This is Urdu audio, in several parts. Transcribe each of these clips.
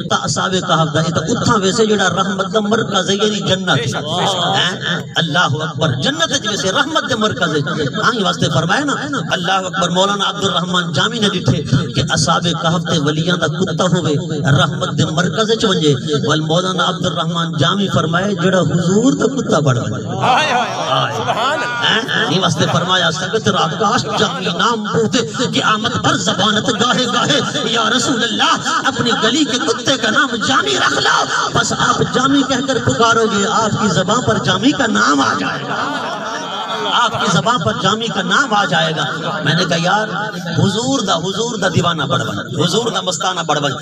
کتا اصحاب کہف دا تے اتھاں ویسے جڑا رحمت دا مرکز ہے یعنی جنت اللہ اکبر جنت ویسے رحمت دے مرکز ہے ہاں یہ واسطے فرمایا نا اللہ اکبر مولانا عبد الرحمن جامی نے ڈٹھے کہ اصحاب کہف تے ولیاں دا کتا ہوئے رحمت دے مرکز وچ ونجے ول مولانا عبد الرحمن جامی فرمائے جڑا حضور دا کتا بڑھ بنے سبحان اللہ یہ واسطے فرمایا سکت راکاش جامی نام بوتے کہ آمد پر زبانت گاہے گاہے یا رسول اللہ اپنی گلی کے کتے کا نام جامی رکھ لو بس آپ جامی کہہ کر پکارو گے آپ کی زبان پر جامی کا نام آ جائے گا آپ کی زبان پر جامی کا نام آ جائے گا میں نے کہا یار حضور دا دیوانہ بڑھ بن حضور دا مستانہ بڑھ بن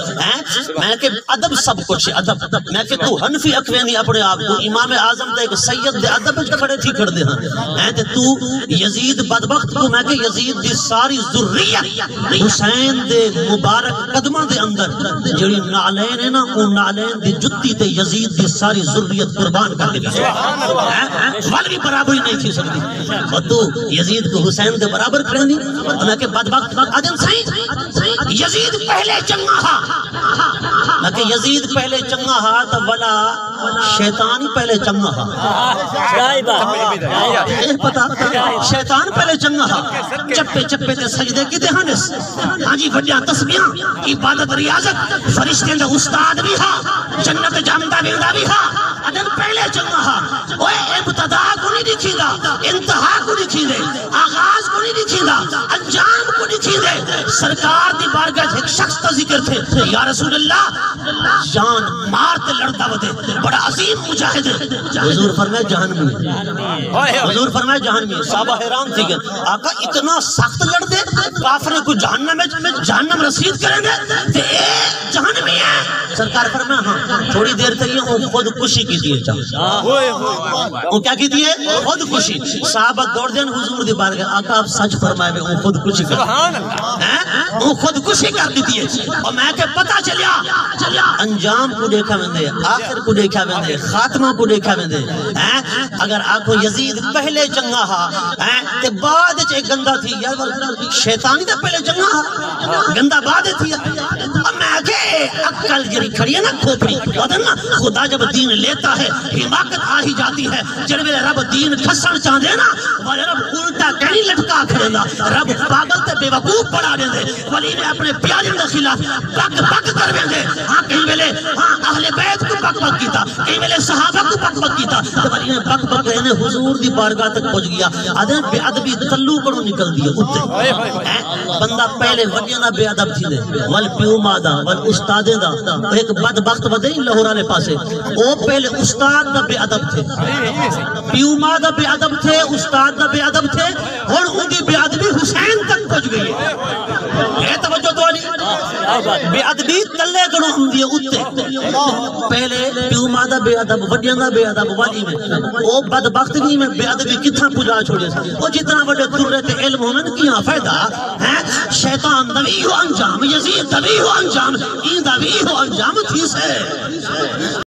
میں کہ ادب سب کچھ ادب میں کہ تو حنفی اکوینی اپنے آپ کو امام اعظم دے ایک سید دے ادب کھڑے تھی کر دے ہیں تے تو یزید بدبخت کو میں کہ یزید دی ساری ذریت حسین دے مبارک قدمہ دے اندر جڑی نالین ہے نا وہ نالین دی جتی تے یزید دی ساری ذریت قربان کر دی والی برابری نہیں تھی سکتی اور تو یزید کو حسین کے برابر کھڑے نہیں انہاں کے بدبخت آدم سائیں یزید پہلے چنگا ہا میں کہ یزید پہلے چنگا ہا تو ولا شیطان ہی پہلے چنگا ہا پتا شیطان پہلے چنگا ہا چپے چپے تے سجدے کی تے ہنس ہاں جی وڈیاں تسبیحاں عبادت ریاضت فرشتے دا استاد بھی ہا جنت جاندا بھی ہا آدم پہلے چنگا ہا اوے ابتدا کو نہیں دکھی دا انتہا کو نہیں دے آغاز کو نہیں دکھی دا انجام کو نہیں دے سرکار دی بارگاہ ایک شخص کا ذکر تھے یا رسول اللہ جان مارتے لڑتا ودے بڑا عظیم مجاہد حضور فرمائے جہنمی حضور فرمائے جہنمی صحابہ حیران تھی کہ آقا اتنا سخت لڑ دے کافروں کو جہنم رسید کریں گے تے اے جہنمی ہے سرکار فرمائے ہاں تھوڑی دیر تک وہ خود کشی کی دیئے وہ کیا کی دیئے خود کشی صحابہ دوڑ دیں حضور دی بارگاہ آقا آپ سچ فرمائے وہ خود کشی کر وہ خود کشی کر دیئے اور میں کہ پتہ چلیا انجام کو دیکھا میں دے آخر کو دیکھا میں دے خاتمہ کو دیکھا میں دے اگر آنکھو یزید پہلے چنگا ہا تے بعد ایک گندہ تھی شیطانی تے پہلے چنگا ہا گندہ بعد تھی اور میں کہ عقل جری کھڑی ہے نا کھوپڑی خدا جب دین لیتا ہے حماقت آ ہی جاتی ہے جب رب دین کھسن چاہ دے نا والے رب الٹا کہیں لٹکا کھڑے نا رب پاگل تے بے وقوف پڑا دے دے ولی نے اپنے پیارے کے خلاف پک پک کر دے ہاں کہیں ویلے ہاں اہل بیت کو پک پک کیتا کہیں ویلے صحابہ کو پک پک کیتا تو ولی نے پک پک رہنے حضور دی بارگاہ تک پہنچ گیا آدھے بے ادبی تلو کڑوں نکل دیا اتنے بندہ پہلے وڈیاں بے ادب تھی دے ول پیو مادا ول استاد دا ایک بدبخت ودے لاہور والے پاسے او پہلے استاد دا بے ادب تھے پیو مادا بے ادب تھے استاد دا بے ادب تھے اور ان دی بے ادبی حسین تک پہنچ گئی ہے توجہ تو علی بے ادبی تلے کڑوں ہم دیئے اتنے پہلے پیو مادا بے ادب وڈیاں دا بے ادب والی میں او بدبخت بھی میں بے ادبی کتنا پجا چھوڑے سا او جتنا وڈے در رہتے علم ہومن کیا فائدہ شیطان دوی ہو انجام یزید دوی ہو انجام این دوی ہو انجام تھی سے